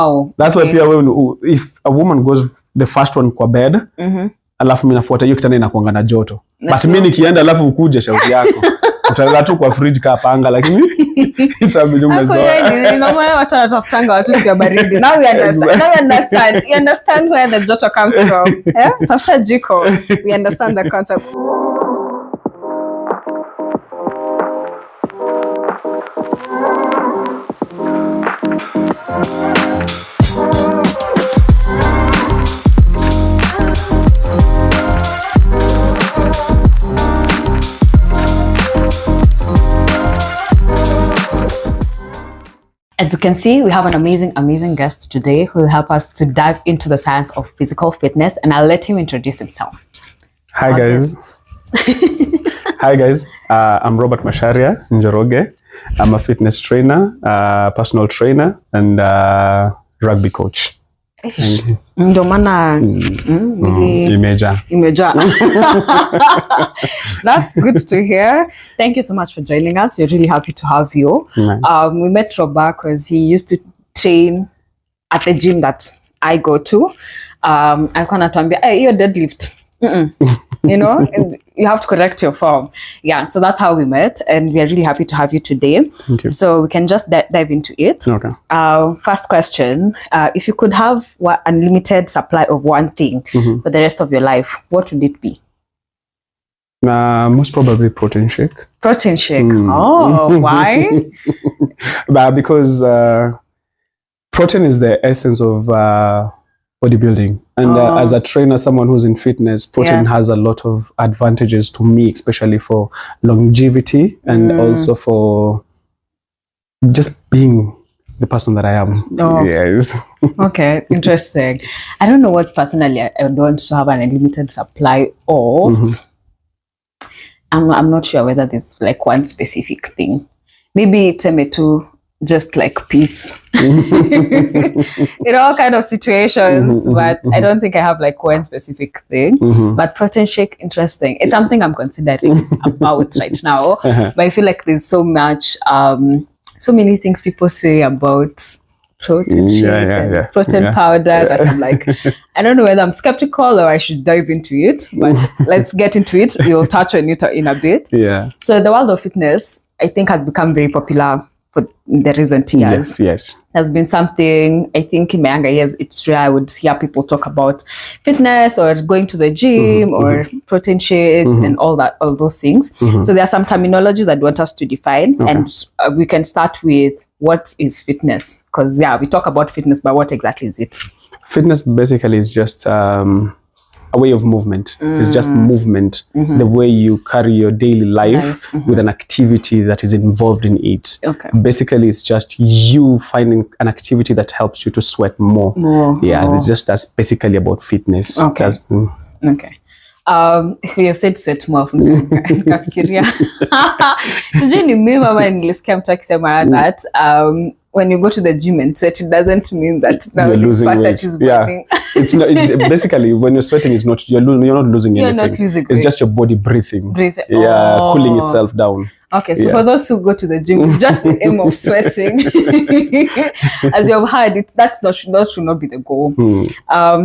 Oh, that's why pia if a woman goes the first one kwa bed, alafu mimi nafuata hiyo kitanda inakuanga na joto. But mimi nikienda alafu ukuje shauri yako. Utalala tu kwa fridge ka panga lakini itabidi umezoea. Ni normal watu wanatafutanga watu kwa baridi. Now we understand. Now we understand. You understand where the joto comes from. Tafuta jiko. We understand the concept. As you can see, we have an amazing guest today who will help us to dive into the science of physical fitness, and I'll let him introduce himself. Hi guys. Hi guys. I'm Robert Masharia Njoroge. I'm a fitness trainer, personal trainer, and rugby coach. Ndio maana imeja. That's good to hear. Thank you so much for joining us. We're really happy to have you. We met Robert because he used to train at the gym that I go to. Alikuwa anatuambia, "Hey, your deadlift." You know, and you have to correct your form. Yeah, so that's how we met, and we are really happy to have you today. Thank you. So we can just dive into it. Okay. First question, if you could have unlimited supply of one thing for the rest of your life, what would it be? Most probably protein shake. Protein shake. Oh, why? Because protein is the essence of bodybuilding, and as a trainer, someone who's in fitness, protein has a lot of advantages to me, especially for longevity and also for just being the person that I am. Yes. Okay, interesting. I don't know what personally I would want to have an unlimited supply of. I'm not sure whether there's like one specific thing. Maybe too, just like peace. In all kind of situations, but I don't think I have like one specific thing. But protein shake, interesting. It's something I'm considering about right now. But I feel like there's so much, so many things people say about protein shakes and protein powder that I'm like, I don't know whether I'm skeptical or I should dive into it, but let's get into it. We'll touch on it in a bit. Yeah. So the world of fitness, I think, has become very popular for the recent years. Yes. Has been something, I think in my younger years, it's rare I would hear people talk about fitness or going to the gym or protein shakes and all those things. So there are some terminologies I'd want us to define, and we can start with what is fitness, because we talk about fitness, but what exactly is it? Fitness basically is just a way of movement. It's just movement, the way you carry your daily life with an activity that is involved in it. Basically, it's just you finding an activity that helps you to sweat more. That's basically about fitness. Okay. You have said sweat more. Nikafikiria. Sijui ni mimi ama nilisikia mtu akisema that when you go to the gym and sweat, it doesn't mean that now you're losing weight. That is burning. Basically when you're sweating, it's not you're not losing anything. Not losing it's just your body breathing. Cooling itself down. Okay, so for those who go to the gym with just the aim of sweating, as you've heard, that should not be the goal.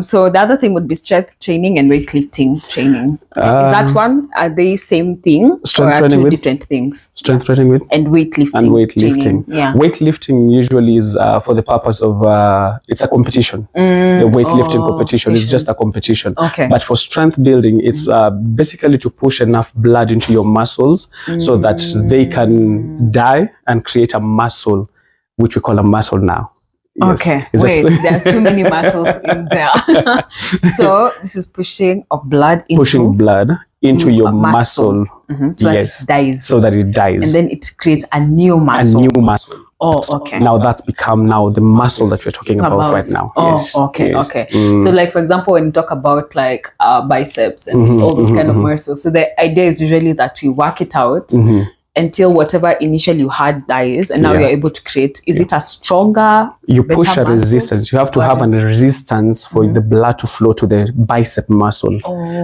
So the other thing would be strength training and weightlifting training. Is that one? Are they same thing? Strength or are training two different things? Strength training with? And weightlifting. And weightlifting. Yeah. Weightlifting usually is for the purpose of, it's a competition. The weightlifting competition is just a competition. Okay. But for strength building, it's basically to push enough blood into your muscles so that they can die and create a muscle, which we call a muscle now. Yes. Okay, wait, there's too many muscles in there. So this is pushing of blood into your muscle. So that it dies. So that it dies. And then it creates a new muscle. A new muscle. Oh, okay. Now that's become the muscle that we're talking about right now. Oh, yes. Okay. So like, for example, when you talk about like biceps and all those kind of muscles, so the idea is usually that we work it out until whatever initially you had dies, and now Yeah. you're able to create. Is it a stronger? You better push a muscle? resistance. You have to Or have a is- resistance for the blood to flow to the bicep muscle.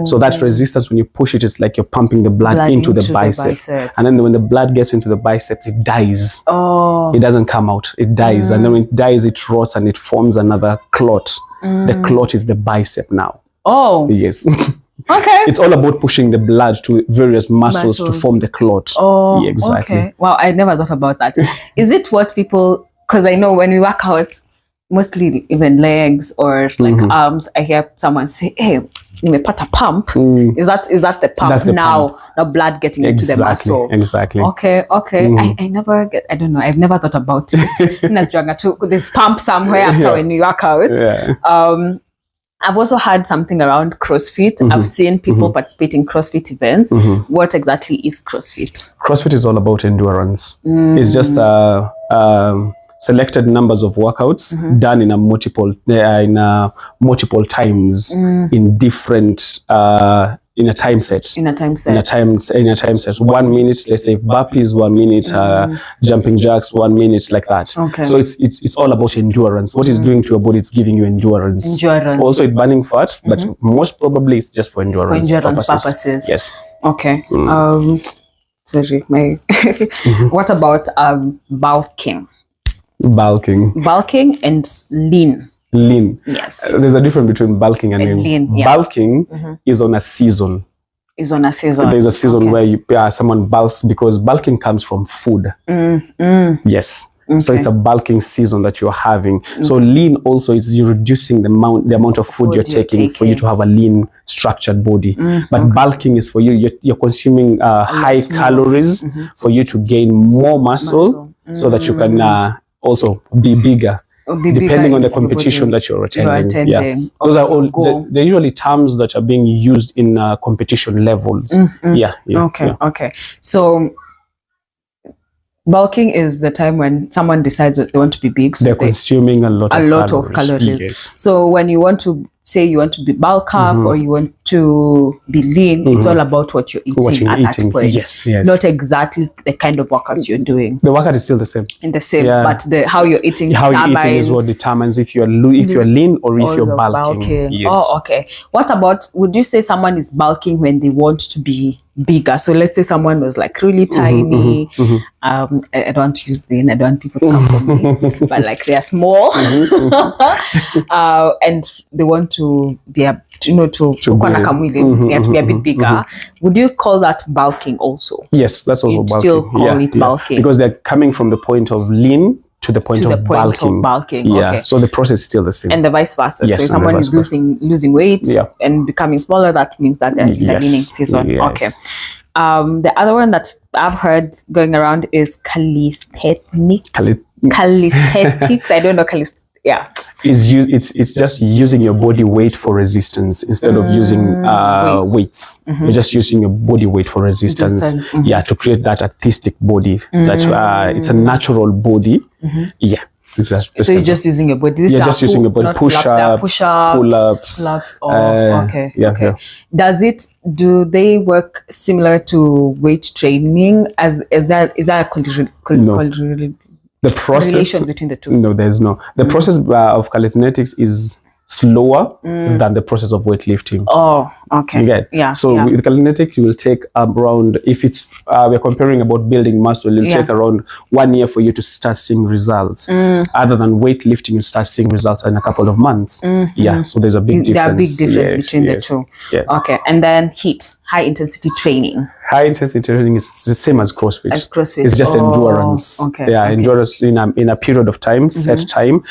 So that resistance, when you push it, it's like you're pumping the blood into the bicep. And then when the blood gets into the bicep, it dies. It doesn't come out. It dies. And then when it dies, it rots and it forms another clot. The clot is the bicep now. Yes. Okay. It's all about pushing the blood to various muscles to form the clot. Yeah, exactly. Okay. Wow, I never thought about that. Is it what people, because I know when we work out, mostly even legs or like arms, I hear someone say, hey, nimepata pump. Is that the pump? That's the now pump. The blood getting into the muscle. Exactly. Okay. I never get, I don't know, I've never thought about it. There's pump somewhere after when we work out. Yeah. I've also had something around CrossFit. I've seen people participate in CrossFit events. What exactly is CrossFit? CrossFit is all about endurance. It's just selected numbers of workouts done in a multiple times in different in a time set. In a time set. 1 minute, let's say burpees, 1 minute, jumping jacks, 1 minute, like that. Okay. So it's all about endurance. What it's doing to your body, it's giving you endurance. Also, it's burning fat, but most probably it's just for endurance. Purposes. Yes. Okay. Sorry, my. What about bulking? Bulking and lean. Yes. There's a difference between bulking and lean. Yeah. Bulking is on a season. There's a season where someone bulks, because bulking comes from food. Yes. So it's a bulking season that you're having. So lean also is you reducing the amount of food you're taking for you to have a lean structured body. But bulking is for you're consuming high calories for you to gain more muscle so that you can also be bigger. Depending on the competition that you're attending. Yeah. Those are all they're usually terms that are being used in competition levels. Okay. So bulking is the time when someone decides that they want to be big. So they're consuming a lot of calories. Yes. So when you want to say you want to be bulk up or you want to be lean, it's all about what you're eating that point. Yes. Not exactly the kind of workouts you're doing. The workout is still the same. But how you're eating is what determines if you're lean or if you're bulking. Yes. Okay. What about, would you say someone is bulking when they want to be bigger? So let's say someone was like really tiny. I don't want to use lean. I don't want people to come for me, but like they are small, and they want to be to be a bit bigger. Would you call that bulking also? Yes, that's also bulking. Still call it bulking because they're coming from the point of lean to the point of bulking. Yeah. Okay. So the process is still the same. And the vice versa. Yes, so if someone is losing weight and becoming smaller, that means that they're in the leaning season. Yes. Okay. The other one that I've heard going around is calisthenics. Calisthenics. I don't know It's just using your body weight for resistance instead of using weights. You're just using your body weight for resistance. Yeah, to create that artistic body. That it's a natural body. Yeah. So you're just using your body. You're just using your body. Push-ups, pull-ups. Okay. Do they work similar to weight training? Is that a the process relation between the two? No, there's no. The process of calisthenics is slower than the process of weightlifting. Oh, okay. You get? Yeah. So with calisthenics, you will take around, if it's we're comparing about building muscle, it'll take around 1 year for you to start seeing results. Other than weightlifting, you start seeing results in a couple of months. Yeah. So there's a big difference. There are big difference between the two. Yeah. Okay. And then high intensity training. High intensity training is the same as CrossFit. It's just endurance. Okay. Endurance in a period of time, set time,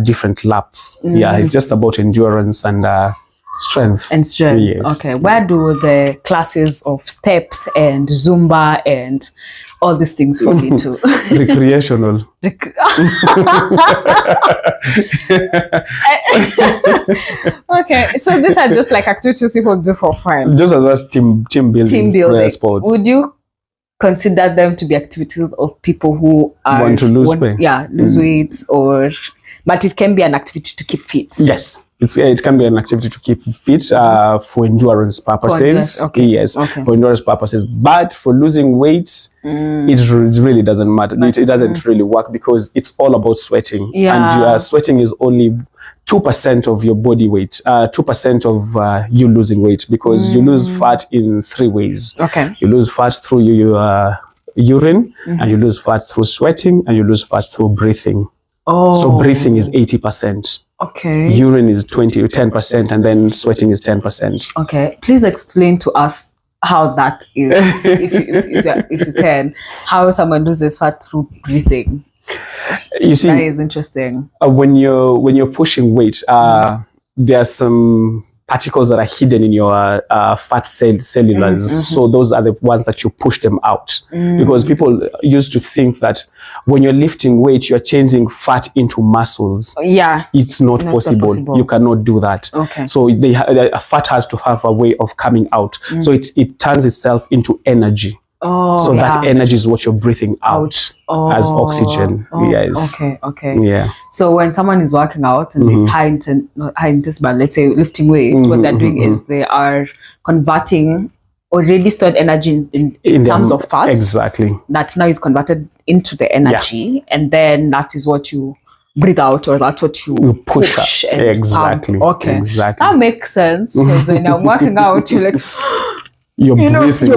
different laps. Yeah, it's just about endurance and strength. Yes. Okay. Where do the classes of steps and Zumba and all these things fall into? Recreational. Okay, so these are just like activities people do for fun. Just as team building. Sports. Would you consider them to be activities of people who want to lose weight? Yeah, lose weight or But it can be an activity to keep fit. Yes. It can be an activity to keep fit for endurance purposes. Yes, for endurance purposes. But for losing weight, it really doesn't matter. It doesn't really work because it's all about sweating. And sweating is only 2% of your body weight, 2% of you losing weight, because you lose fat in 3 ways. You lose fat through your urine, and you lose fat through sweating, and you lose fat through breathing. So breathing is 80%. Urine is 10%, and then sweating is 10%. Please explain to us how that is, if you can, how someone loses fat through breathing. You see, that is interesting. When you're pushing weight, there are some particles that are hidden in your fat cellulars. So those are the ones that you push them out. Because people used to think that when you're lifting weight, you're changing fat into muscles. It's not possible. You cannot do that. So fat has to have a way of coming out. So it turns itself into energy. So that energy is what you're breathing out as oxygen. So when someone is working out and it's high intensity, but let's say lifting weight, what they're doing is they are converting already stored energy in terms of fat. That now is converted into the energy, and then that is what you breathe out, or that's what you push and pump. That makes sense, because when I'm working out, you're like you're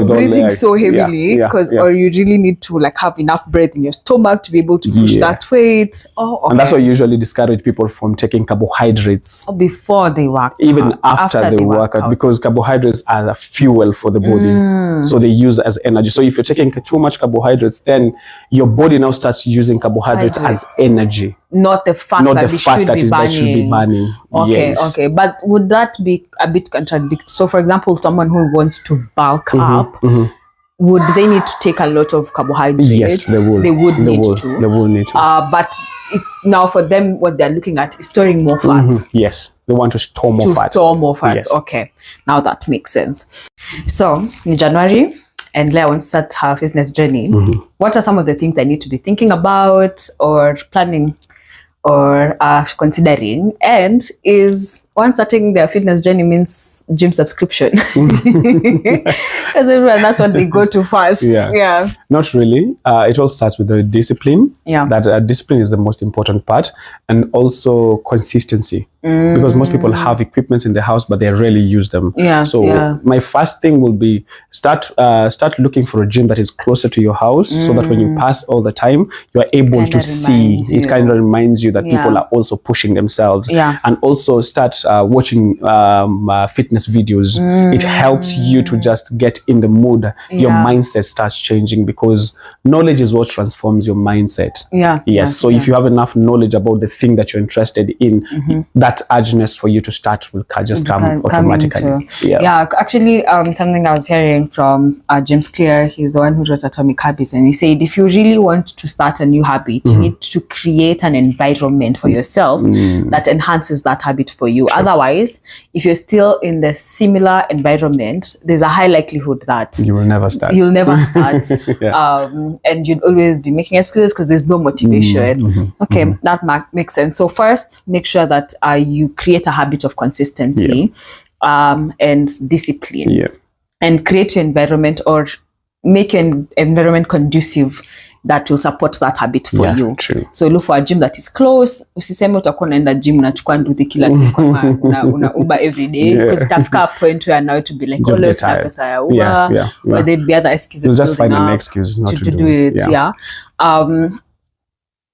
breathing so heavily, because or you really need to like have enough breath in your stomach to be able to push that weight. And that's why I usually discourage people from taking carbohydrates before they work, even after they work out, because carbohydrates are a fuel for the body. So they use as energy. So if you're taking too much carbohydrates, then your body now starts using carbohydrates as energy, not the fat that should be burning. But would that be a bit contradictory? So for example, someone who wants to bulk up, would they need to take a lot of carbohydrates? Yes, they would. They would need to. But it's now for them, what they're looking at is storing more fats. Yes, they want to store more fat. Yes. Now that makes sense. So in January, and Leah wants to start her fitness journey. What are some of the things I need to be thinking about or planning or considering? And is one starting their fitness journey means gym subscription? Because everyone, that's what they go to first. Not really. It all starts with the discipline. That discipline is the most important part, and also consistency. Because most people have equipment in the house, but they rarely use them. My first thing will be start looking for a gym that is closer to your house, so that when you pass all the time, you are able to see. It kind of reminds you that people are also pushing themselves. And also start watching fitness videos. It helps you to just get in the mood. Your mindset starts changing, because knowledge is what transforms your mindset. So if you have enough knowledge about the thing that you're interested in, that urgeness for you to start will just come automatically. Actually, something I was hearing from James Clear, he's the one who wrote Atomic Habits, and he said if you really want to start a new habit, you need to create an environment for yourself that enhances that habit for you. Otherwise, if you're still in the similar environment, there's a high likelihood that you will never start. And you'd always be making excuses because there's no motivation. That makes sense. So first, make sure that you create a habit of consistency and discipline, and create your environment, or make your environment conducive that will support that habit for you. So look for a gym that is close. Usiseme utakuwa unaenda gym unachukua nduthi kila siku una Uber every day, because itafika a point where now to be like, oh, let's have pesa ya Uber, or there'd be other excuses. Just find an excuse not to do it.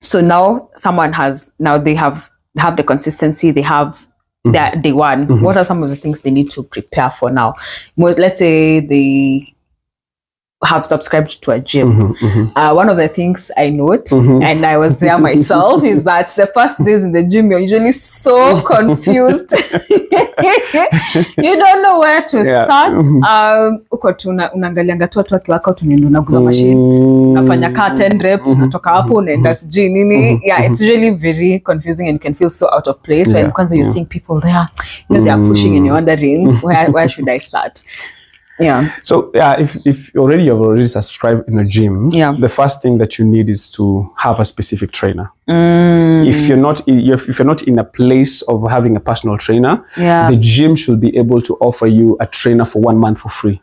So now they have the consistency, they have their day one. What are some of the things they need to prepare for now? Let's say they have subscribed to a gym. One of the things I note, and I was there myself, is that the first days in the gym, you're usually so confused. You don't know where to start. Uko unaangalianga tu watu wakiwaka tunaenda unaguza machine, unafanya ka 10 reps, unatoka hapo unaenda sijui nini. It's really very confusing and can feel so out of place when kwanza you're seeing people there, they are pushing and you're wondering where should I start. Yeah. So if you've already subscribed in a gym, the first thing that you need is to have a specific trainer. If you're not in a place of having a personal trainer, the gym should be able to offer you a trainer for 1 month for free.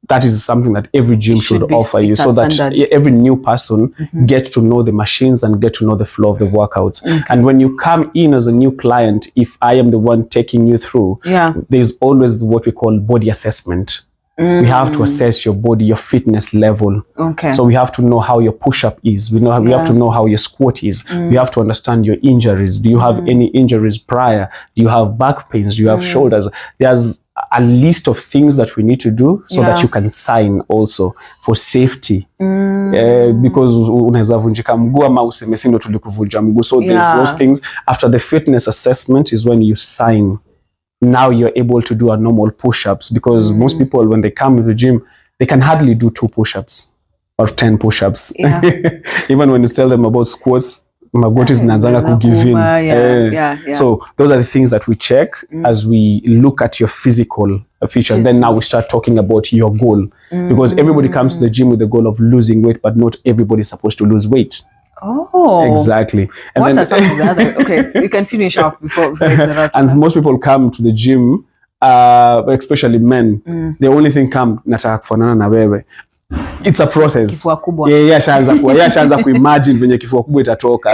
That is something that every gym should offer you, so that every new person gets to know the machines and get to know the flow of the workouts. And when you come in as a new client, if I am the one taking you through, there's always what we call body assessment. We have to assess your body, your fitness level. So we have to know how your push-up is. We have to know how your squat is. We have to understand your injuries. Do you have any injuries prior? Do you have back pains? Do you have shoulders? There's a list of things that we need to do so that you can sign also for safety. Because unaweza vunjika mguu ama useme si ndo tulikuvunja mguu. So there's those things. After the fitness assessment is when you sign. Now you're able to do a normal push-ups, because most people, when they come to the gym, they can hardly do 2 push-ups or 10 push-ups. Even when you tell them about squats, magoti zinaanza kugive in. So those are the things that we check as we look at your physical feature. Then now we start talking about your goal, because everybody comes to the gym with the goal of losing weight, but not everybody is supposed to lose weight. Oh, exactly. And what are some of the other? Okay, you can finish up before and most people come to the gym, especially men. The only thing come nataka kufanana na wewe. It's a process. Kifua kubwa. Shaanza kuimagine venye kifua kubwa itatoka.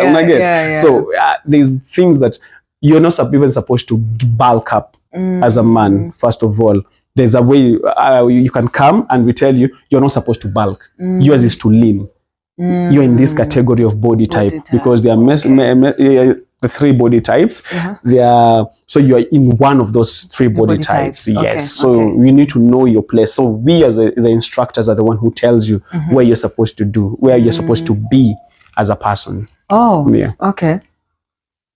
So there's things that you're not even supposed to bulk up as a man. First of all, there's a way you can come and we tell you you're not supposed to bulk. Yours is to lean. You're in this category of body type, because there are the 3 body types. So you are in one of those 3 body types. Yes. So you need to know your place. So we as the instructors are the one who tells you where you're supposed to do, where you're supposed to be as a person. Oh, yeah. Okay.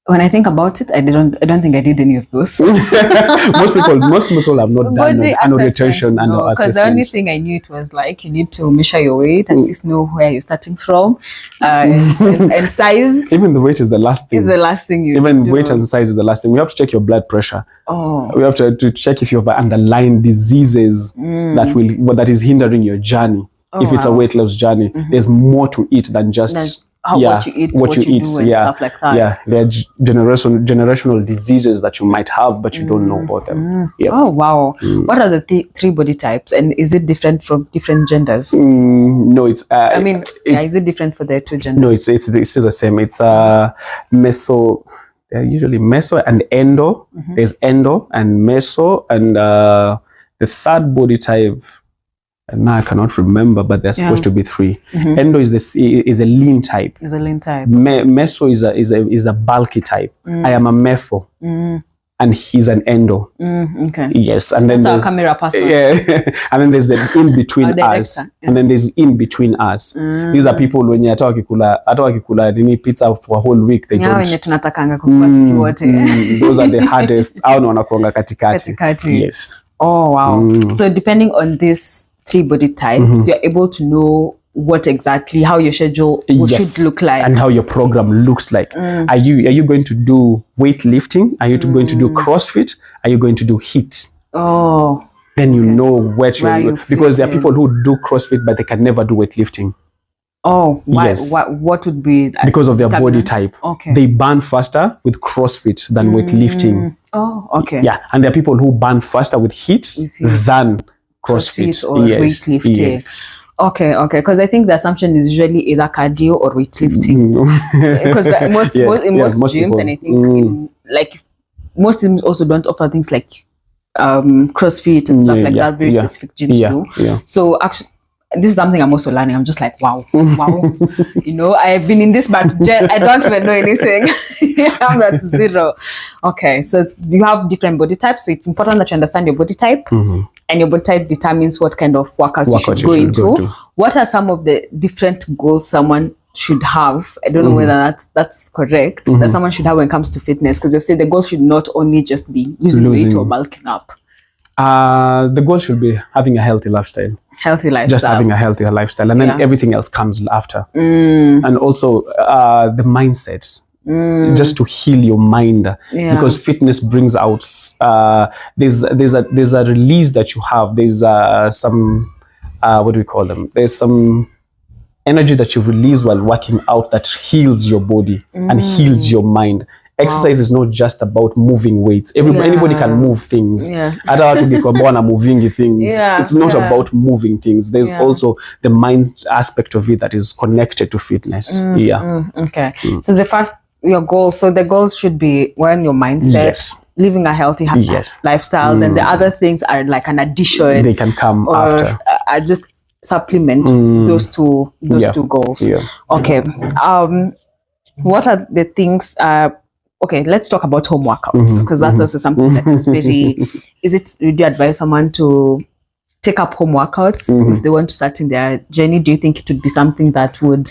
When I think about it, I don't think I did any of those. most people have not done an orientation and assessment. Because the only thing I knew, it was like you need to measure your weight, at least know where you're starting from, and size. Even the weight is the last thing. Is the last thing you Even do. Weight and size is the last thing. We have to check your blood pressure. We have to check if you have underlying diseases that is hindering your journey. If it's a weight loss journey, there's more to it than just what you eat, what you do, and stuff like that. There are generational diseases that you might have, but you don't know about them. Oh, wow. What are the 3 body types, and is it different from different genders? No, it's... is it different for the 2 genders? No, it's still the same. It's meso... They're usually meso and endo. There's endo and meso, and the 3rd body type... And now I cannot remember, but there's supposed to be 3. Endo is a lean type. Is a lean type. Meso is a bulky type. I am a mepho, and he's an endo. Okay. Yes, and then that's our camera person. And then there's the in between us, and then there's in between us. These are people when hata wakikula nini pizza for a whole week, they don't. Wenye tunatakanga kukua sisi wote. Those are the hardest. Hao ni wanakuanga katikati. Yes. Oh wow. So depending on this 3 body types, you're able to know what exactly, how your schedule should look like, and how your program looks like. Are you going to do weightlifting? Are you going to do CrossFit? Are you going to do HIIT? Oh, then you know where you because there are people who do CrossFit but they can never do weightlifting. Oh, why? Yes. What would be because of their body type? Okay, they burn faster with CrossFit than weightlifting. Oh, okay. Yeah, and there are people who burn faster with HIIT than CrossFit or weightlifting. Yes. Okay, because I think the assumption is usually either cardio or weightlifting. Because in most gyms, people. And I think most gyms also don't offer things like CrossFit and stuff like that. Very specific gyms do. Yeah. So actually, this is something I'm also learning. I'm just like, wow. I've been in this, but I don't even know anything. I'm at 0. Okay, so you have different body types. So it's important that you understand your body type. And your body type determines what kind of workouts you should go into. What are some of the different goals someone should have? I don't know whether that's correct. That someone should have when it comes to fitness, because they've said the goal should not only just be losing weight or bulking up. The goal should be having a healthy lifestyle. Just having a healthy lifestyle, and then everything else comes after. And also the mindset. just to heal your mind, because fitness brings out there's a release that you have. There's some what do we call them? There's some energy that you release while working out that heals your body and heals your mind. Exercise is not just about moving weights. Anybody can move things. Hata watu bikobona moving things. It's not about moving things. There's also the mind aspect of it that is connected to fitness. Okay. So your goals. So the goals should be, one, your mindset, living a healthy lifestyle. Then the other things are like an addition. They can come after. Just supplement those two goals. Okay. What are the things? Okay, let's talk about home workouts, because that's also something that is very. Would you advise someone to take up home workouts if they want to start in their journey? Do you think it would be something that would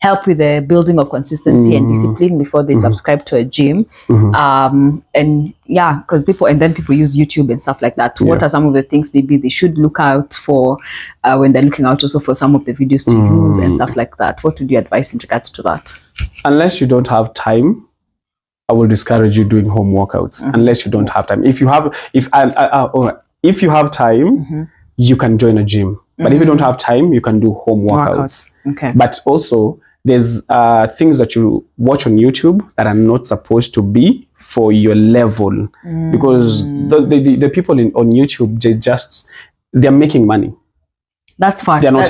help with the building of consistency and discipline before they subscribe to a gym? And because people use YouTube and stuff like that. What are some of the things maybe they should look out for when they're looking out also for some of the videos to use and stuff like that? What would you advise in regards to that? Unless you don't have time, I will discourage you doing home workouts. Unless you don't have time. If you have time, you can join a gym. But if you don't have time, you can do home workouts. Okay. But also, there's things that you watch on YouTube that are not supposed to be for your level, because the people on YouTube, they're making money. That's fast. They're not.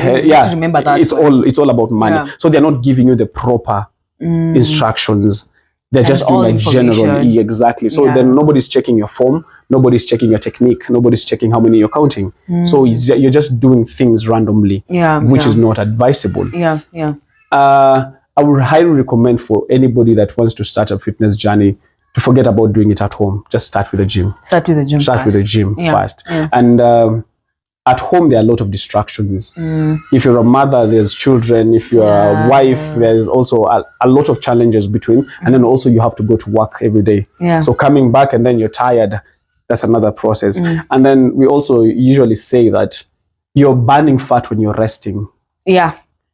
Remember that. It's all about money. So they're not giving you the proper instructions. They're just doing a general. Exactly. So then nobody's checking your form, nobody's checking your technique, nobody's checking how many you're counting. So you're just doing things randomly, which is not advisable. I would highly recommend for anybody that wants to start a fitness journey to forget about doing it at home. Just start with the gym. Start with the gym first. And at home, there are a lot of distractions. If you're a mother, there's children. If you're a wife, there's also a lot of challenges between. And then also you have to go to work every day. So coming back and then you're tired, that's another process. And then we also usually say that you're burning fat when you're resting.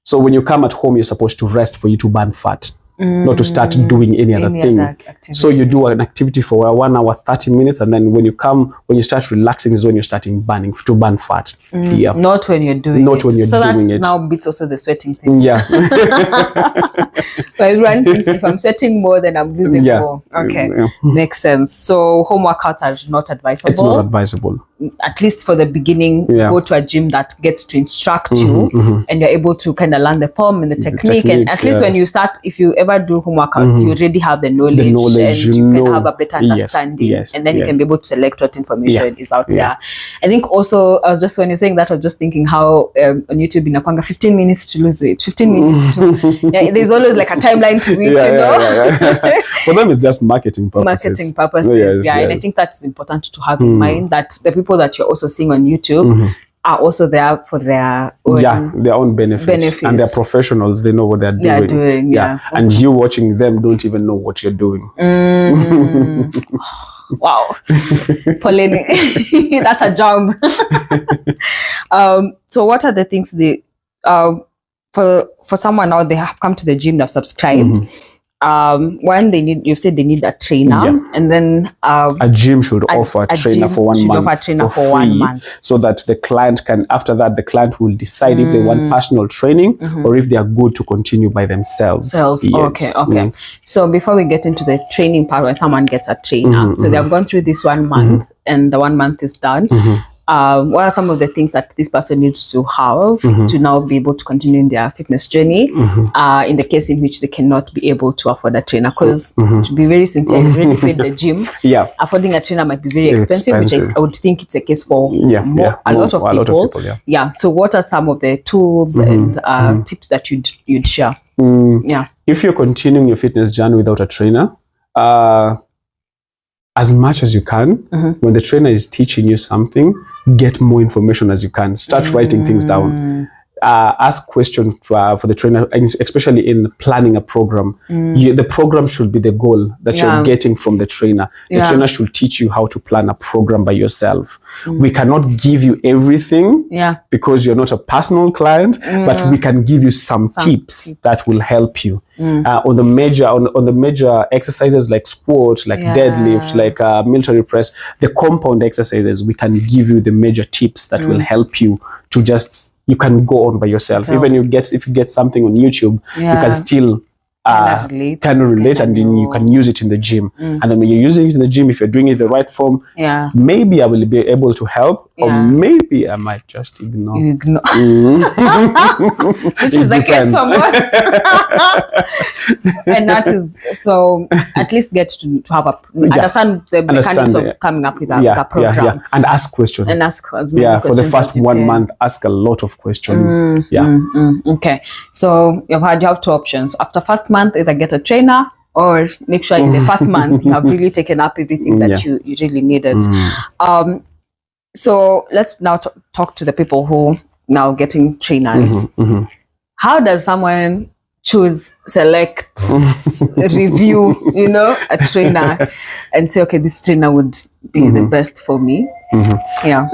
So when you come at home, you're supposed to rest for you to burn fat. Not to start doing any other thing. So you do an activity for 1 hour, 30 minutes, and then when you start relaxing is when you're starting to burn fat. Not when you're doing it. So that now beats also the sweating thing. But everyone thinks if I'm sweating more, then I'm losing more. Okay, makes sense. So home workouts are not advisable. It's not advisable. At least for the beginning, go to a gym that gets to instruct you, and you're able to kind of learn the form and the technique. And at least when you start, if you ever do home workouts, you already have the knowledge and you can have a better understanding, and then you can be able to select what information is out there. I think also, when you're saying that, I was just thinking how on YouTube, in Apanga, 15 minutes to lose weight, 15 minutes to, there's always like a timeline to reach, you know. For them, it's just marketing purposes. And I think that's important to have in mind, that the people that you're also seeing on YouTube are also there for their own benefits. And they're professionals. They know what they're doing. And you watching them don't even know what you're doing. Wow. Pauline, that's a jump. So what are the things for someone now, they have come to the gym, they've subscribed. One, you said they need a trainer, and then a gym should offer a trainer for 1 month for free, so that the client can, after that, the client will decide if they want personal training or if they are good to continue by themselves. Okay. So before we get into the training part, when someone gets a trainer, so they have gone through this 1 month, and the 1 month is done. What are some of the things that this person needs to have to now be able to continue in their fitness journey in the case in which they cannot be able to afford a trainer? Because to be very sincere, you already paid the gym. Affording a trainer might be very expensive, which I would think it's a case for a lot of people. So what are some of the tools and tips that you'd share? If you're continuing your fitness journey without a trainer, as much as you can, when the trainer is teaching you something, get more information as you can. Start writing things down. ask questions for the trainer, especially in planning a program. The program should be the goal that you're getting from the trainer. The trainer should teach you how to plan a program by yourself. We cannot give you everything because you're not a personal client, but we can give you some tips that will help you. On the major exercises like squat, like deadlift, like military press, the compound exercises, we can give you the major tips that will help you to you can go on by yourself. Even if you get something on YouTube, you can still kind of relate, and then you can use it in the gym. And then when you're using it in the gym, if you're doing it in the right form, maybe I will be able to help, or maybe I might just ignore. Which is the case for most. And that is, so at least get to have understand the mechanics of coming up with a program. And ask questions. And ask as many for the first 1 month, ask a lot of questions. Okay, so you have two options. After first month, either get a trainer or make sure in the first month you have really taken up everything that you really needed. So let's now talk to the people who now getting trainers. How does someone choose, select, review, a trainer and say, okay, this trainer would be the best for me?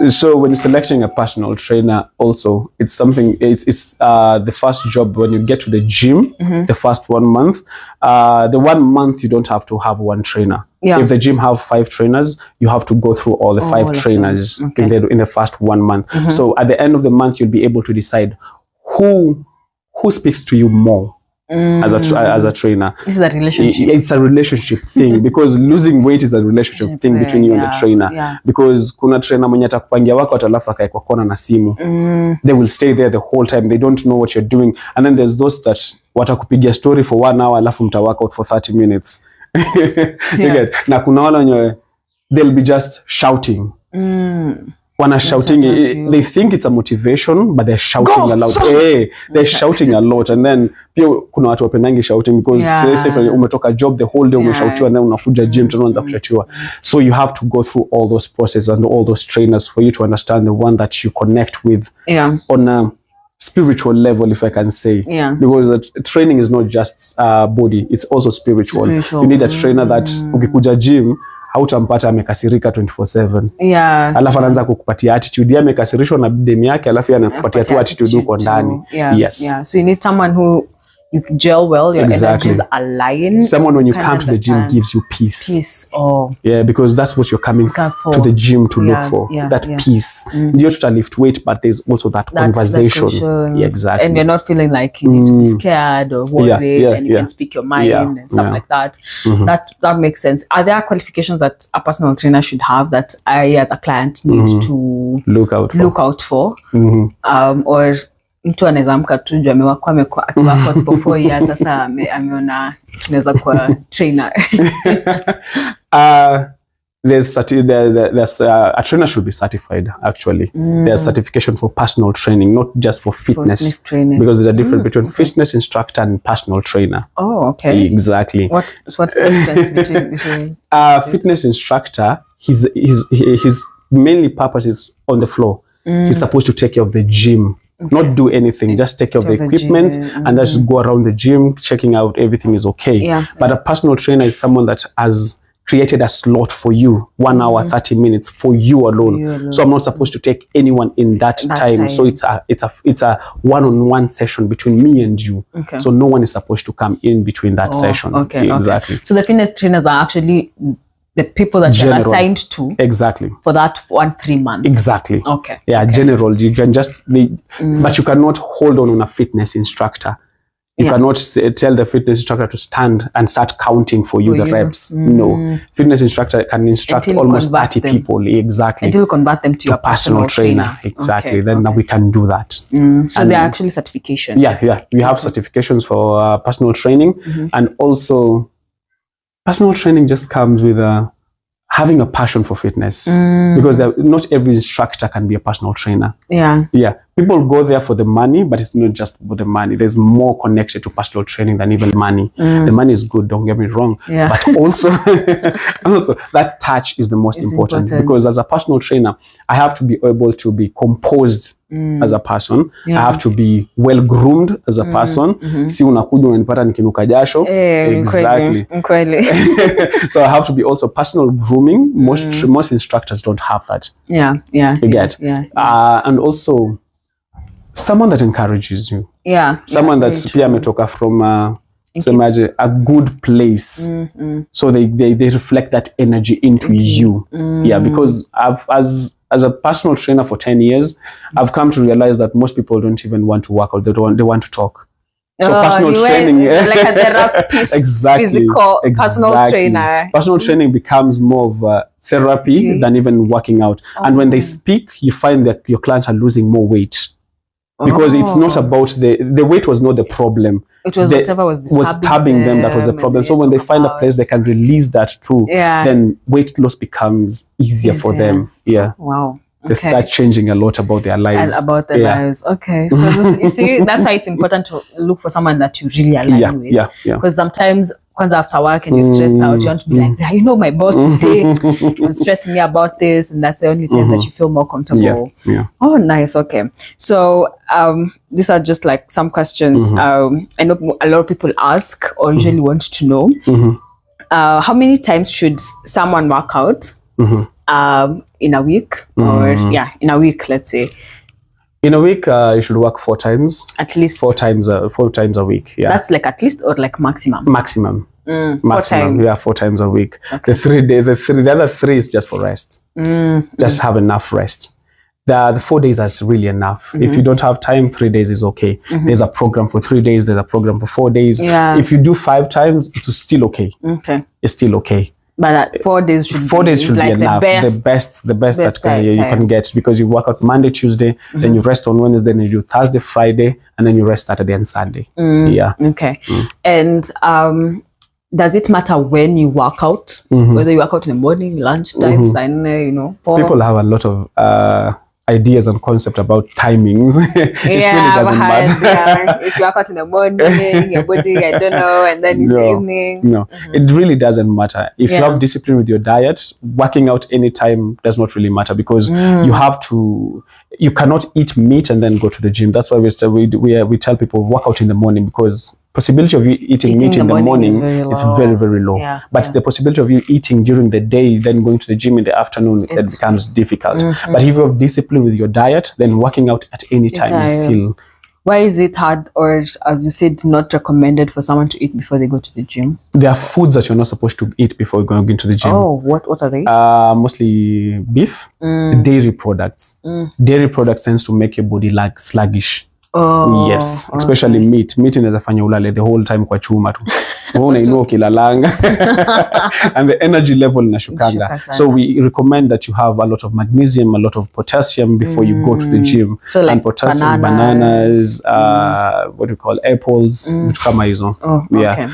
So when you're selecting a personal trainer, also it's something, it's the first job when you get to the gym, the first 1 month. The 1 month you don't have to have one trainer. If the gym have 5 trainers, you have to go through all the 5 trainers in the first 1 month. So at the end of the month, you'll be able to decide who speaks to you more. As a trainer, this is a relationship. It's a relationship thing, because losing weight is a relationship thing between you and the trainer. Because kuna trainer mwenye atakupangia wako atalafu akae kwa kona na simu. They will stay there the whole time. They don't know what you're doing. And then there's those that watakupigia story for 1 hour alafu mta work out for 30 minutes. Na kuna wale wenye they'll be just shouting. Shouting, they think it's a motivation, but they're shouting a lot. They're shouting a lot, and then pia kuna watu wapendangi shouting, because say umetoka job the whole day umeshoutiwa, and then unakuja gym tena unaanza kushatiwa. So you have to go through all those processes and all those trainers for you to understand the one that you connect with on a spiritual level, if I can say. Because training is not just body, it's also spiritual. You need a trainer that ukikuja gym hautampata amekasirika 24/7. Alafu anaanza kukupatia attitude. Amekasirishwa na dem yake, alafu anakupatia tu attitude uko ndani. So you need someone who you gel well, your energies align. Someone when you come to the gym gives you peace. Because that's what you're coming to the gym to look for. That peace. You're to lift weight, but there's also that conversation. Exactly. And you're not feeling like you need to be scared or worried, and you can speak your mind and stuff like that. That makes sense. Are there qualifications that a personal trainer should have that I, as a client, need to look out for? Or mtu anaweza amka tu juu amekuwa for 4 years sasa ameona tunaweza kuwa trainer? There's a trainer should be certified, actually. There's certification for personal training, not just for fitness training, because there's a difference between fitness instructor and personal trainer. Exactly. What's the difference between fitness instructor? His mainly purpose is on the floor. He's supposed to take care of the gym. Not do anything, just take care of the equipment and just go around the gym checking out everything is okay. But a personal trainer is someone that has created a slot for you, 1 hour 30 minutes for you alone. So I'm not supposed to take anyone in that time. So it's a one-on-one session between me and you. So no one is supposed to come in between that session. Exactly. So the fitness trainers are actually the people that you're assigned to for that 3 months. General. You can just but you cannot hold on a fitness instructor. You cannot tell the fitness instructor to stand and start counting for you the reps. No, fitness instructor can instruct almost 30 people. Until you convert them to your personal trainer. Then we can do that. So there are actually certifications. We have certifications for personal training, and also personal training just comes with having a passion for fitness, because not every instructor can be a personal trainer. people go there for the money, but it's not just for the money. There's more connected to personal training than even money. The money is good, don't get me wrong. Yeah. But also, also that touch is the most important, because as a personal trainer, I have to be able to be composed as a person. I have to be well groomed as a person. Si unakuja unanipata nikinuka jasho. Exactly. So I have to be also personal grooming. Most instructors don't have that. You get. And also someone that encourages you. Someone that's pia ametoka from a good place. So they reflect that energy into you. Because as a personal trainer for 10 years, I've come to realize that most people don't even want to work out. They want to talk. So personal training, like a therapist, physical personal trainer. Personal training becomes more of a therapy than even working out. And when they speak, you find that your clients are losing more weight. Because it's not about the weight was not the problem. It was whatever was disturbing them that was the problem. So when they find a place they can release that too, then weight loss becomes easier for them. Wow. They start changing a lot about their lives. About their lives. Okay. So you see, that's why it's important to look for someone that you really align with. Because sometimes after work and you're stressed out, you want to be like, my boss today was stressing me about this, and that's the only time that you feel more comfortable. Oh, nice. Okay. So these are just like some questions I know a lot of people ask or usually want to know. How many times should someone work out in a week? Or in a week, let's say. In a week, you should work 4 times. At least 4 times a week. That's like at least or like maximum. Maximum. 4 times. 4 times a week. Okay. The other 3 is just for rest. Just have enough rest. The 4 days is really enough. If you don't have time, 3 days is okay. There's a program for 3 days. There's a program for 4 days. If you do 5 times, it's still okay. It's still okay. But 4 days should be like enough. The best that you can get, because you work out Monday, Tuesday, then you rest on Wednesday, then you do Thursday, Friday, and then you rest Saturday and Sunday. And does it matter when you work out? Whether you work out in the morning, lunch times, and people have a lot of ideas and concept about timings. It really doesn't matter. If you work out in the morning, your body, I don't know, and then in the evening. No, it really doesn't matter. If you have discipline with your diet, working out anytime does not really matter, because you cannot eat meat and then go to the gym. That's why we tell people work out in the morning, because possibility of you eating meat in the morning is very, very low. But the possibility of you eating during the day, then going to the gym in the afternoon, it becomes difficult. But if you have discipline with your diet, then working out at any time is still... Why is it hard, or as you said, not recommended for someone to eat before they go to the gym? There are foods that you're not supposed to eat before going into the gym. Oh, what are they? Mostly beef, dairy products. Dairy products tends to make your body like sluggish. Yes, especially meat inaweza fanya ulale the whole time kwa chuma tu. Unainua ukilalanga and the energy level inashukanga. So we recommend that you have a lot of magnesium, a lot of potassium before you go to the gym. So like and potassium, bananas, what we call apples, vitu kama hizo.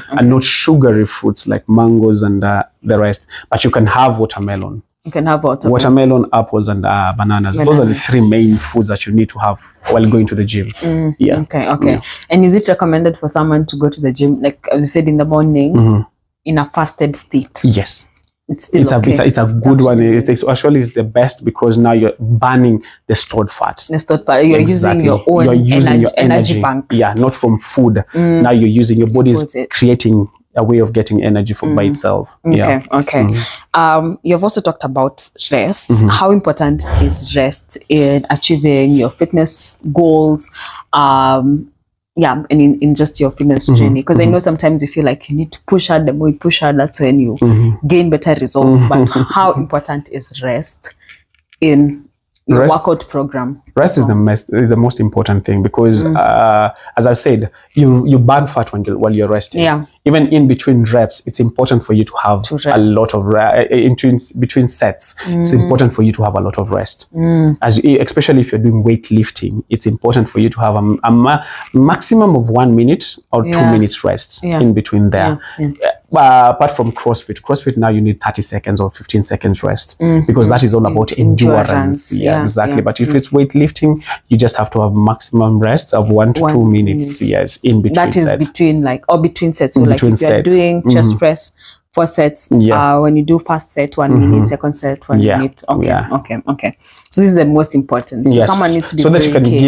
And not sugary fruits like mangoes and the rest. But you can have watermelon. You can have watermelon, apples, and bananas. Those are the 3 main foods that you need to have while going to the gym. Okay. And is it recommended for someone to go to the gym, like you said, in the morning, in a fasted state? Yes. It's a good one. It's actually the best, because now you're burning the stored fat. You're using your own energy banks. Not from food. Now you're using your body's creating a way of getting energy by itself. You've also talked about rest. How important is rest in achieving your fitness goals? And in just your fitness journey, because I know sometimes you feel like you need to push hard. The more you push hard, that's when you gain better results. But how important is rest in your workout program? Rest is the most important thing, because as I said, you burn fat while you're resting. Even in between reps, it's important for you to have a lot of between sets. It's important for you to have a lot of rest. Especially if you're doing weightlifting, it's important for you to have a maximum of 1 minute or 2 minutes rest in between there. Apart from CrossFit now you need 30 seconds or 15 seconds rest, because that is all about endurance. Exactly. But if it's weightlifting, lifting, you just have to have maximum rest of 1 to 2 minutes. Yes, in between that is sets. between sets. So In like between if you're sets. doing chest press 4 sets, when you do first set 1 minute, second set 1 minute. Okay. So this is the most important. So someone needs to be so that you can keen.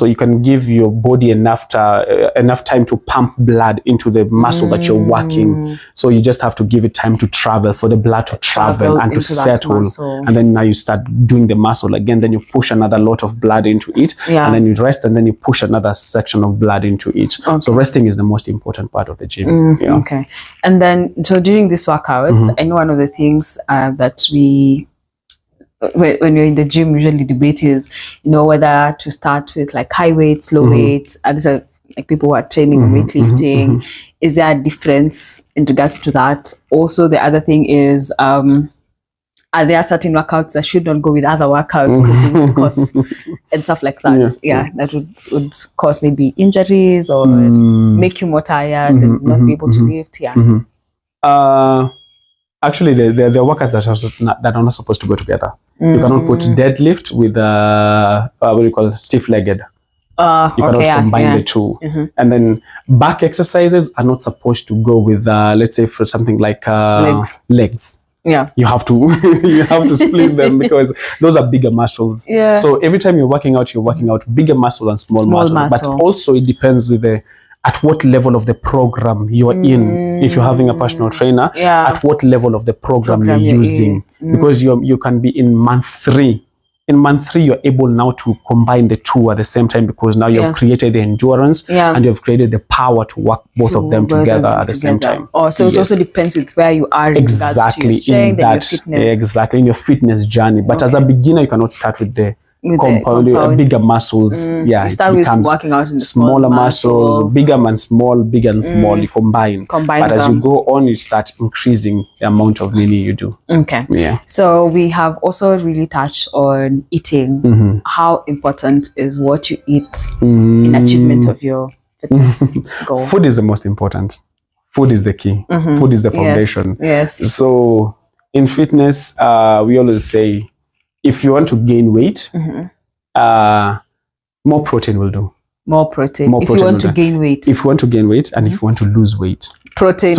you can give your body enough time to pump blood into the muscle that you're working. So you just have to give it time to travel, for the blood to travel and to settle, and then now you start doing the muscle again. Then you push another lot of blood into it, and then you rest, and then you push another section of blood into it. So resting is the most important part of the gym. Okay. And then so during this workout, I know one of the things that when you're in the gym usually debate is, whether to start with like high weights, low weights. These are like people who are training on weightlifting. Is there a difference in regards to that? Also, the other thing is, are there certain workouts that should not go with other workouts because they would cause and stuff like that? That would cause maybe injuries or make you more tired and not be able to lift. Actually, there are workouts that are not supposed to go together. You cannot put deadlift with what do you call stiff-legged. You cannot combine the two. And then back exercises are not supposed to go with, let's say, for something like legs. You have to split them because those are bigger muscles. So every time you're working out bigger muscle and small muscle. But also it depends with at what level of the program you're in. If you're having a personal trainer, at what level of the program you're using. Because you can be in month 3. In month 3, you're able now to combine the two at the same time, because now you've created the endurance and you've created the power to work both of them together at the same time. So it also depends with where you are in regards to your strength and your fitness. Exactly, in your fitness journey. But as a beginner, you cannot start with the compound, bigger muscles. You start with working out in the smaller muscles, bigger and small, you combine. But as you go on, you start increasing the amount of meaning you do. So we have also really touched on eating. How important is what you eat in achievement of your fitness goals? Food is the most important. Food is the key. Food is the foundation. So in fitness, we always say, if you want to gain weight, more protein will do. More protein. If you want to gain weight. If you want to gain weight and if you want to lose weight. Protein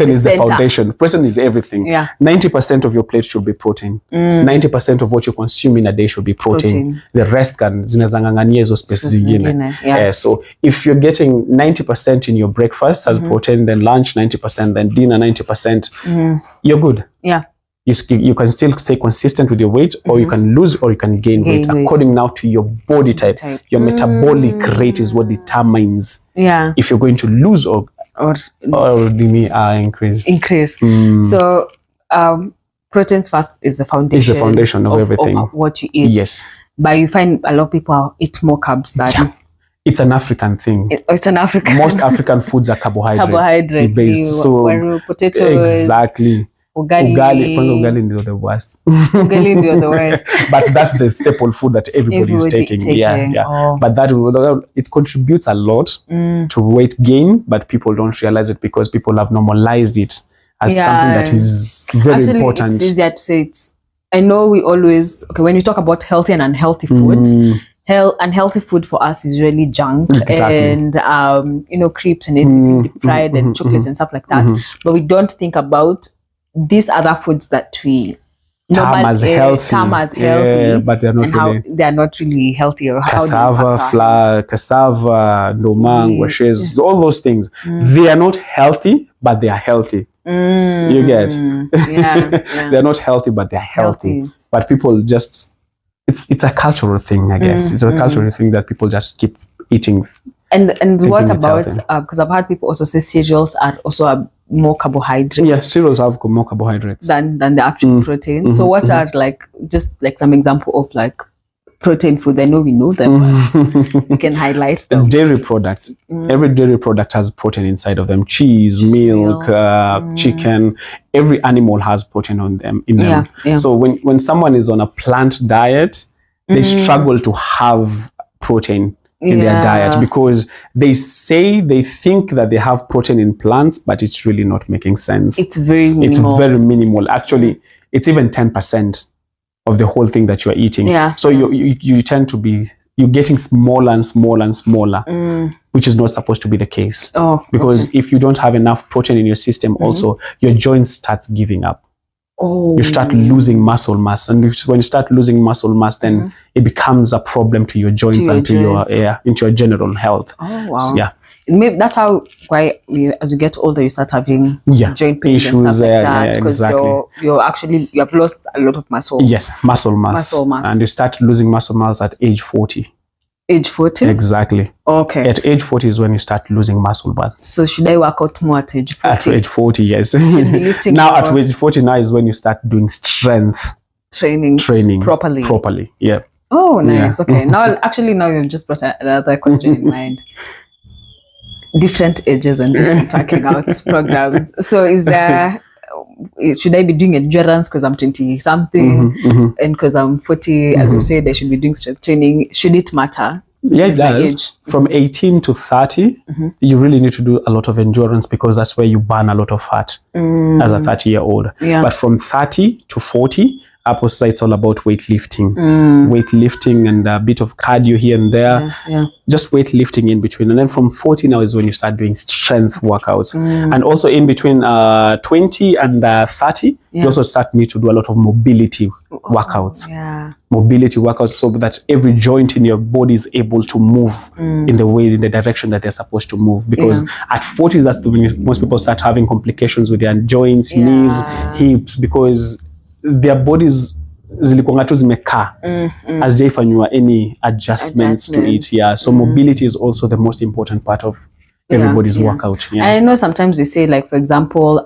is the foundation. Protein is everything. 90% of your plate should be protein. 90% of what you consume in a day should be protein. The rest can zinazangangania hizo spaces zingine. So if you're getting 90% in your breakfast as protein, then lunch 90%, then dinner 90%, you're good. You can still stay consistent with your weight, or you can lose or you can gain weight according now to your body type. Your metabolic rate is what determines if you're going to lose or increase. So proteins first is the foundation. It's the foundation of everything. Of what you eat. But you find a lot of people eat more carbs than it's an African thing. It's an African. Most African foods are carbohydrate based. So potatoes. Exactly. Ugali ndio the worst. Ugali ndio the worst. But that's the staple food that everybody is taking. But that it contributes a lot to weight gain, but people don't realize it because people have normalized it as something that is very important. It's easier to say it. I know we always when you talk about healthy and unhealthy food, unhealthy food for us is really junk and crepes and everything deep fried and chocolates and stuff like that. But we don't think about these other foods that we term as healthy, but they're not really. They are not really healthy, or cassava flour, cassava, domang, washes, all those things. They are not healthy, but they are healthy. You get? They're not healthy, but they're healthy. But people just it's a cultural thing, I guess. It's a cultural thing that people just keep eating. And what about because I've heard people also say cereals are also more carbohydrates. Yeah, cereals have more carbohydrates than the actual protein. So what are just some example of protein foods? I know we know them, but we can highlight them. Dairy products. Every dairy product has protein inside of them. Cheese, milk, chicken. Every animal has protein in them. So when someone is on a plant diet, they struggle to have protein in their diet because they think that they have protein in plants, but it's really not making sense. It's very minimal. It's very minimal. Actually, it's even 10% of the whole thing that you are eating. So you tend to be you're getting smaller and smaller and smaller, which is not supposed to be the case. Because if you don't have enough protein in your system, also your joints starts giving up. You start losing muscle mass, and when you start losing muscle mass, then it becomes a problem to your joints into your general health. So, yeah. Maybe that's why as you get older you start having joint pains issues and stuff like that, because exactly. you have lost a lot of muscle. Yes, muscle mass, and you start losing muscle mass at age 40. Age 40? Exactly. Okay. At age 40 is when you start losing muscle mass. So should I work out more at age 40? At age 40, yes. Now at age 40 now is when you start doing strength training properly. Yeah. Oh, nice. Okay. Now you've just brought another question in mind. Different ages and different working out programs. So should I be doing endurance because I'm 20 something and because I'm 40, as you said, I should be doing strength training? Should it matter? Yeah, it does. From 18 to 30, you really need to do a lot of endurance because that's where you burn a lot of fat as a 30-year-old. Yeah. But from 30 to 40, it's all about weightlifting. Weightlifting and a bit of cardio here and there. Just weightlifting in between. And then from 40 now is when you start doing strength workouts. And also in between 20 and 30, you also need to do a lot of mobility workouts. Mobility workouts, so that every joint in your body is able to move in the direction that they're supposed to move. Because at 40, that's when most people start having complications with their joints, knees, hips, because their bodies zilikuwa tu zimekaa hazijaifanywa any adjustments to it. So mobility is also the most important part of everybody's workout. I know sometimes you say, like, for example,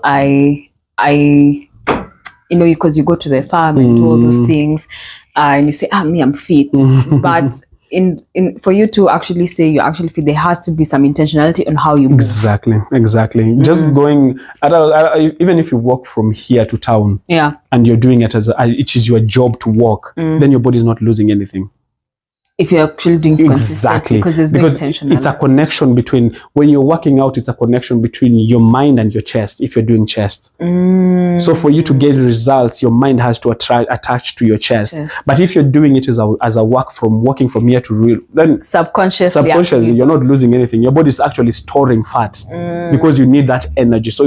because you go to the farm and do all those things, and you say, I'm fit. But for you to actually say you're actually fit, there has to be some intentionality on how you move. Exactly. Just going, even if you walk from here to town, and you're doing it it is your job to walk, then your body is not losing anything. If you're actually doing consistently, because there's no intentionality. It's a connection between, when you're working out, it's a connection between your mind and your chest, if you're doing chest. So for you to get results, your mind has to attach to your chest. But if you're doing it as a walking from here to real, then subconsciously you're not losing anything. Your body is actually storing fat because you need that energy. So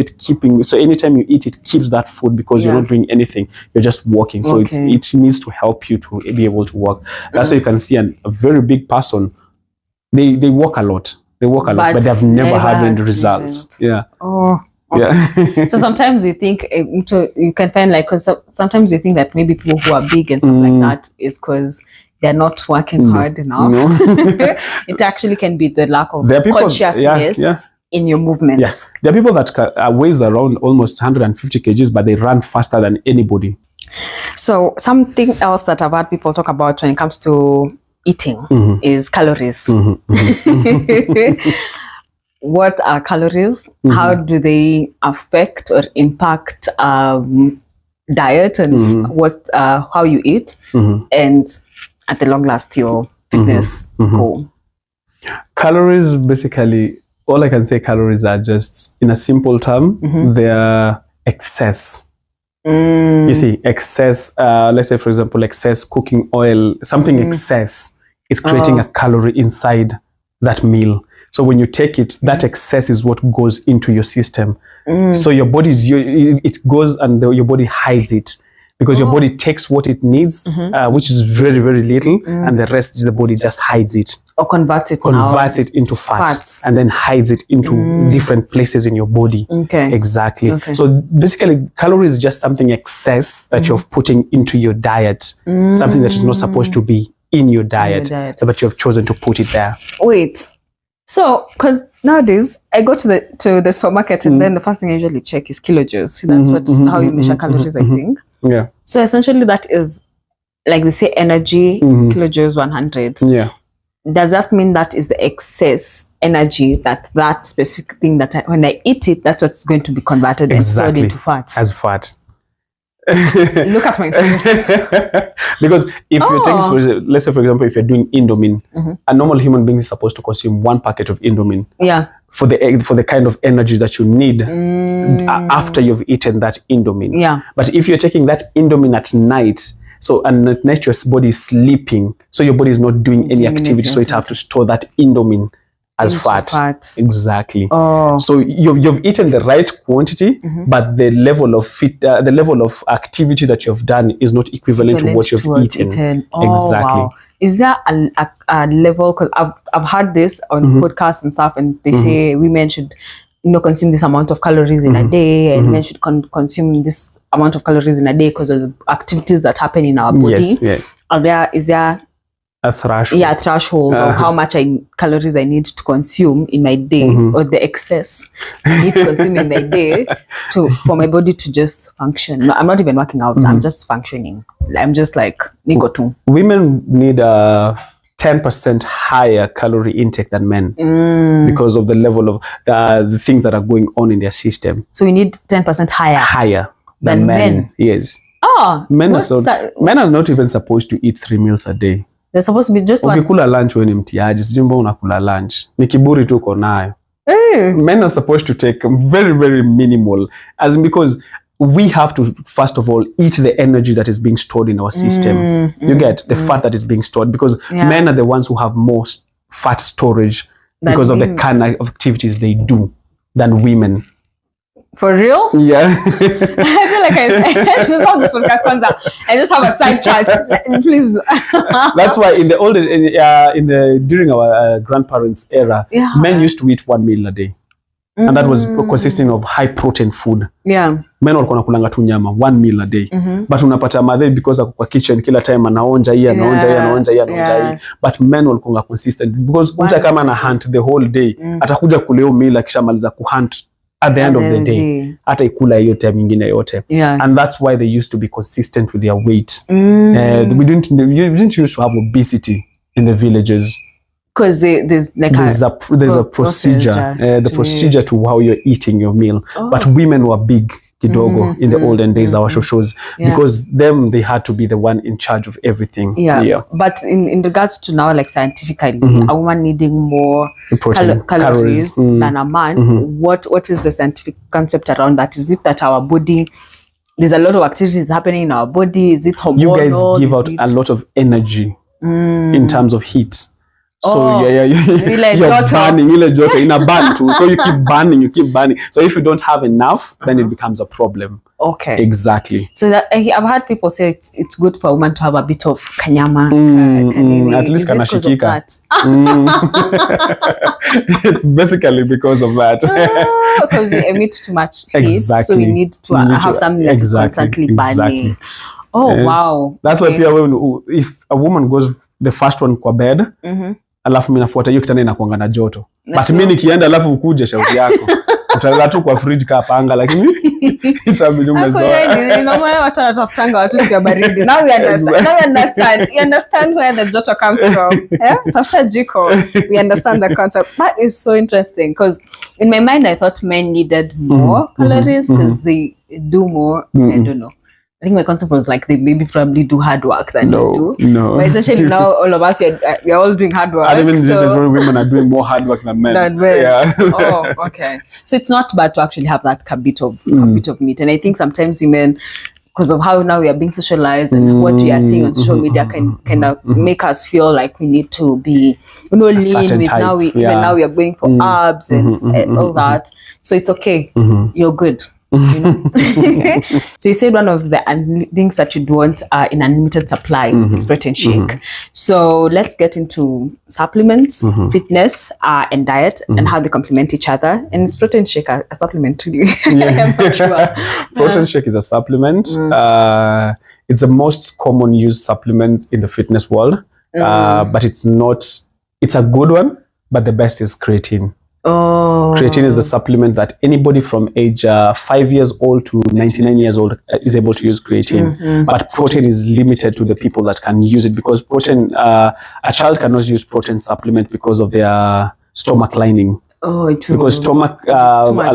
anytime you eat, it keeps that food because you're not doing anything. You're just walking. So it needs to help you to be able to walk. That's why you can see a very big person, they walk a lot, but they've never had any results. So sometimes you think you can find, like, because sometimes you think that maybe people who are big and stuff like that is because they're not working hard enough. It actually can be the lack of consciousness in your movements. Yes, there are people that weighs around almost 150 kgs, but they run faster than anybody. So something else that I've heard people talk about when it comes to eating is calories. What are calories? How do they affect or impact diet and how you eat, and at the long last your fitness goal? Calories, basically, all I can say, calories are just, in a simple term, they're excess. You see, excess, let's say, for example, excess cooking oil, something excess is creating a calorie inside that meal. So when you take it, that excess is what goes into your system. So your body it goes and your body hides it, because your body takes what it needs, which is very, very little, and the rest the body just hides it. Or converts it into fats, and then hides it into different places in your body. Exactly. So basically, calories is just something excess that you're putting into your diet, something that is not supposed to be in your diet, but you have chosen to put it there. Wait. So, because nowadays I go to the supermarket and then the first thing I usually check is kilojoules. That's how you measure calories, I think. Yeah. So essentially that is, like they say, energy, kilojoules 100. Yeah. Does that mean that is the excess energy that specific thing that when I eat it, that's what's going to be converted and stored into fat? As fat. Look at my face. Because if you take, let's say, for example, if you're doing Indomie, a normal human being is supposed to consume 1 packet of Indomie for the kind of energy that you need after you've eaten that Indomie. But if you're taking that Indomie at night, So, and at night your body is sleeping. So your body is not doing any activity. So it have to store that indomine as fat. Exactly. So you've eaten the right quantity, but the level of the level of activity that you've done is not equivalent to what you've eaten. Exactly. Wow. Is there a level? Because I've heard this on podcasts and stuff, and they say women should consume this amount of calories in a day, and men should consume this amount of calories in a day because of the activities that happen in our body. Yes. Yeah. Is there a threshold? Yeah, a threshold of how much calories I need to consume in my day, or the excess I need to consume in my day for my body to just function. I'm not even working out. I'm just functioning. I'm just like nigotu. Women need 10% higher calorie intake than men because of the level of the things that are going on in their system. So we need 10% higher than men. Yes. Men are not even supposed to eat 3 meals a day. They're supposed to be just one. Ukikula lunch when mtiaji, sijui mbona unakula lunch. Ni kiburi tu uko nayo. Men are supposed to take very, very minimal, as in because we have to, first of all, eat the energy that is being stored in our system. You get the fat that is being stored, because men are the ones who have more fat storage because of the kind of activities they do than women. For real? Yeah. I feel like I should stop this podcast kwanza. I just have a side chat, please. That's why in the older, during our grandparents' era, men used to eat 1 meal a day, and that was consisting of high protein food. Yeah. Men walikuwa nakulanga tu nyama 1 meal a day. But unapata madhe because kwa kitchen kila time anaonja hii. But men walikuwa consistent because mtu kama ana hunt the whole day, atakuja kuleo meal akishamaliza kuhunt at the end of the day, hata ikula hiyo time nyingine yote. And that's why they used to be consistent with their weight. We didn't used to have obesity in the villages. Because there's a procedure, the procedure to how you're eating your meal. But women were big kidogo in the olden days, our shows, because they had to be the one in charge of everything. But in regards to now, like scientifically, a woman needing more calories than a man, what is the scientific concept around that? Is it that our body, there's a lot of activities happening in our body? Is it hormonal? You guys give out a lot of energy in terms of heat. So you're burning, in a burn too. So you keep burning. So if you don't have enough, then it becomes a problem. Okay. Exactly. So that I've heard people say it's good for a woman to have a bit of kanyama. At least kanashikika. It's basically because of that. Because we emit too much heat, so we need to have something that is constantly burning. Wow. That's why if a woman goes the first one kwa bed, alafu mimi nafuata hiyo kitanda inakuanga na joto. But mimi nikienda alafu ukuje shauri yako. Utalala tu kwa fridge ka panga, lakini itabidi umezoea. Maana watu wanatafutanga watu kwa baridi. Now we understand. You understand where the joto comes from. Tafuta jiko. We understand the concept. That is so interesting, because in my mind I thought men needed more calories because they do more. I don't know. I think my concept was like they maybe probably do hard work than we do. No. But essentially now all of us we're all doing hard work. And even women are doing more hard work than men. Yeah. Oh, okay. So it's not bad to actually have that bit of meat. And I think sometimes women, because of how now we are being socialized and what we are seeing on social media can kind of make us feel like we need to be lean with type. Now we are going for abs and all that. So it's okay. You're good. So you said one of the things that you'd want in unlimited supply is protein shake. So let's get into supplements, fitness, and diet, and how they complement each other. And is protein shake a supplement to you? I'm not sure. Protein shake is a supplement. It's the most common used supplement in the fitness world, but it's a good one, but the best is creatine. Creatine is a supplement that anybody from age 5 years old to 99 years old is able to use creatine. But protein is limited to the people that can use it, because protein, a child cannot use protein supplement because of their stomach lining. Because stomach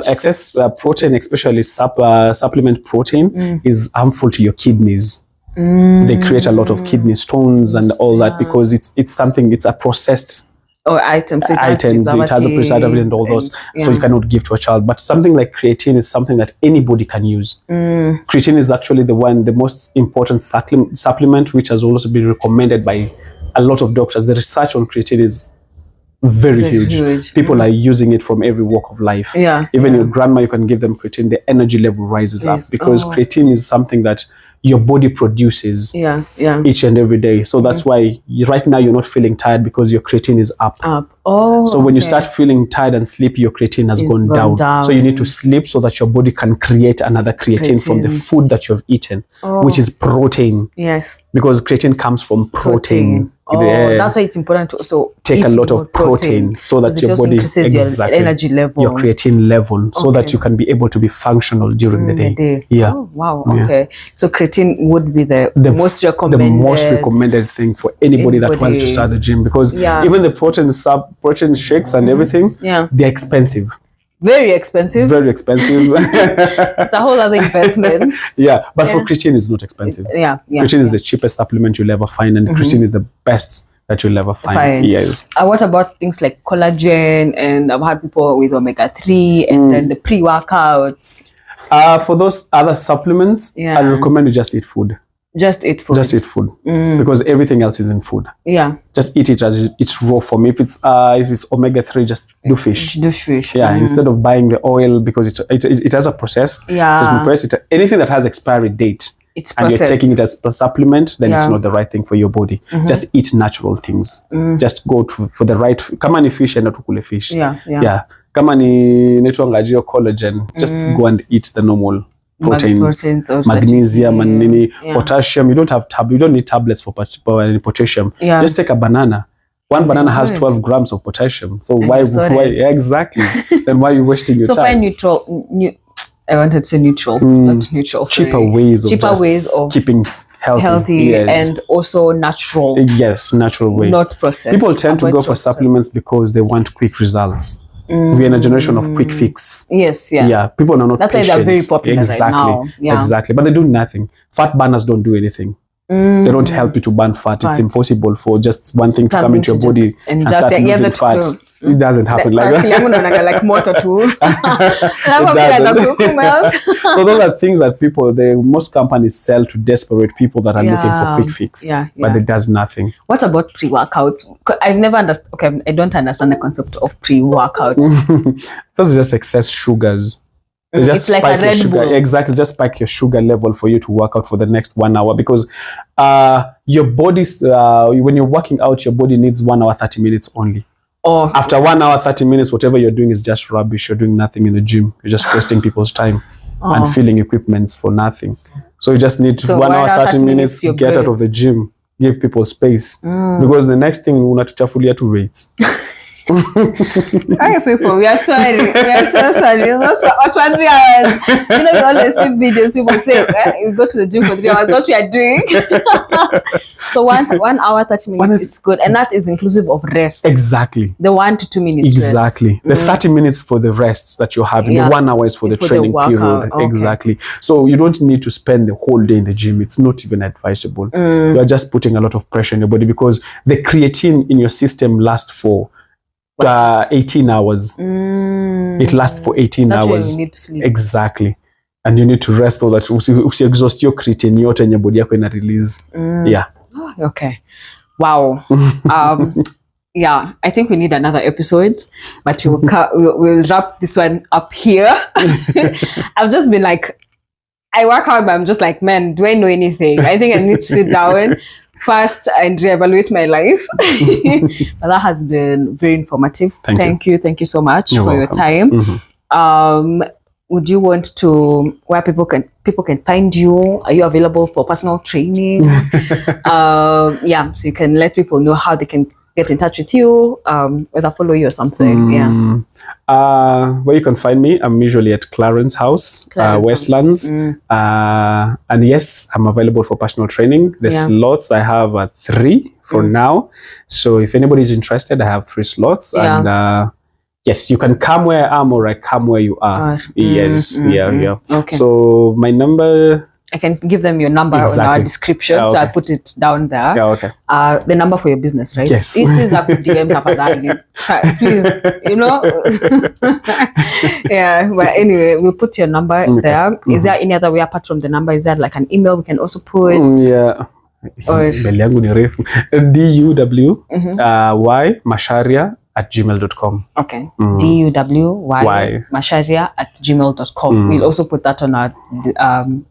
excess protein, especially supplement protein, is harmful to your kidneys. They create a lot of kidney stones and all that, because it's a processed Or items. So it has a preservative and all those. So you cannot give to a child. But something like creatine is something that anybody can use. Creatine is actually the most important supplement, which has also been recommended by a lot of doctors. The research on creatine is very huge. People are using it from every walk of life. Even your grandma, you can give them creatine, the energy level rises up, because creatine is something that your body produces each and every day. So that's why right now you're not feeling tired, because your creatine is up. So when you start feeling tired and sleepy, your creatine has gone down. So you need to sleep so that your body can create another creatine from the food that you've eaten, which is protein. Because creatine comes from protein. That's why it's important to also take a lot of protein so that your body increases your energy level, your creatine level, so that you can be able to be functional during the day. Okay. So creatine would be the most recommended thing for anybody that wants to start the gym, because even the protein shakes and everything, they're expensive. Very expensive. It's a whole other investment. But for creatine, it's not expensive. Creatine is the cheapest supplement you'll ever find, and creatine is the best that you'll ever find. Yes. What about things like collagen? And I've had people with omega-3 and then the pre-workouts. For those other supplements, I recommend you just eat food. Just eat food. Because everything else is in food. Just eat it as it's raw form. If it's omega-3, just do fish. Instead of buying the oil, because it has a process. Anything that has expiry date, and you're taking it as a supplement, then it's not the right thing for your body. Just eat natural things. Just go for the right. Kama ni fish and not ukule fish. Kama ni netwangajio collagen, just go and eat the normal proteins, magnesium and potassium. You don't need tablets for potassium. Just take a banana. One banana has 12 grams of potassium. So why exactly? Then why are you wasting your time? So find I wanted to say neutral, not neutral. Cheaper ways of keeping healthy and also natural. Yes, natural way. Not processed. People tend to go for supplements because they want quick results. We're in a generation of quick fix. People are not That's patient. Why they're very popular right now. Exactly. But they do nothing. Fat burners don't do anything. They don't help you to burn fat. It's impossible for just one thing to come into your body and start losing fat. It doesn't happen like that. Like motor too. So those are things that most companies sell to desperate people that are looking for quick fix. But it does nothing. What about pre-workouts? I've never understood. Okay, I don't understand the concept of pre-workouts. Those are just excess sugars. They just it's like a Red Bull. Exactly, just spike your sugar level for you to work out for the next 1 hour, because your body's when you're working out, your body needs 1 hour 30 minutes only. After 1 hour 30 minutes, whatever you're doing is just rubbish. You're doing nothing in the gym. You're just wasting people's time and filling equipments for nothing. So you just need 1 hour 30 minutes to get out of the gym. Give people space, because the next thing unatuchafulia to weights. Hi people, we are sorry. We are so sorry. It's not 20 hours. You always see videos, people say, you go to the gym for 3 hours, what we are doing. So 1 hour 30 minutes is good, and that is inclusive of rest. Exactly. The 1 to 2 minutes exactly rest. The 30 minutes for the rests that you're having. The 1 hour is for the training period. Exactly. So you don't need to spend the whole day in the gym. It's not even advisable. You are just putting a lot of pressure on your body, because the creatine in your system lasts for 18 hours. It lasts for 18 hours. You need to sleep. Exactly. And you need to rest so that you exhaust your creatine yote and your body yako ina release. Okay. Wow. I think we need another episode, but we'll wrap this one up here. I've just been like, I work out, but I'm just like, man, do I know anything? I think I need to sit down first and reevaluate my life. But that has been very informative. Thank you so much for your time. Would you want to, where people can find you? Are you available for personal training? So you can let people know how they can get in touch with you, whether follow you or something. Where you can find me, I'm usually at Clarence House, Westlands. And yes, I'm available for personal training. The slots I have are 3 for now. So if anybody's interested, I have 3 slots. And yes, you can come where I am, or I come where you are. Yes, Okay. So my number I can give them your number on our Exactly. description. Yeah, So I okay. put it down there. Yeah, okay. The number for your business, right? Yes. This is a good DM tafadhali. Please, you know. Yeah, but anyway, we'll put your number there. Is there any other way apart from the number? Is there like an email we can also put? Yeah. Or Mbele yangu ni refu. duwy masharia@gmail.com. okay. DUWY masharia@gmail.com. We'll also put that on our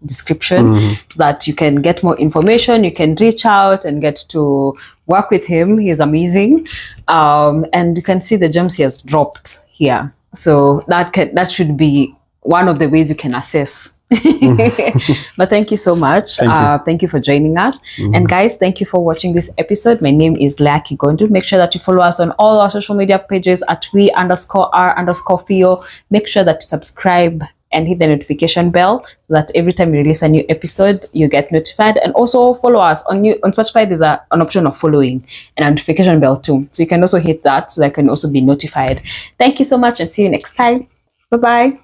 description so that you can get more information. You can reach out and get to work with him. He's amazing. And you can see the gems he has dropped here. So that should be one of the ways you can assess. But thank you so much. Thank you for joining us. And guys, thank you for watching this episode. My name is Lea Kigondu. Make sure that you follow us on all our social media pages at we_r_fio. Make sure that you subscribe and hit the notification bell so that every time we release a new episode, you get notified. And also follow us on Spotify. There's an option of following and a notification bell too. So you can also hit that so that I can also be notified. Thank you so much and see you next time. Bye-bye.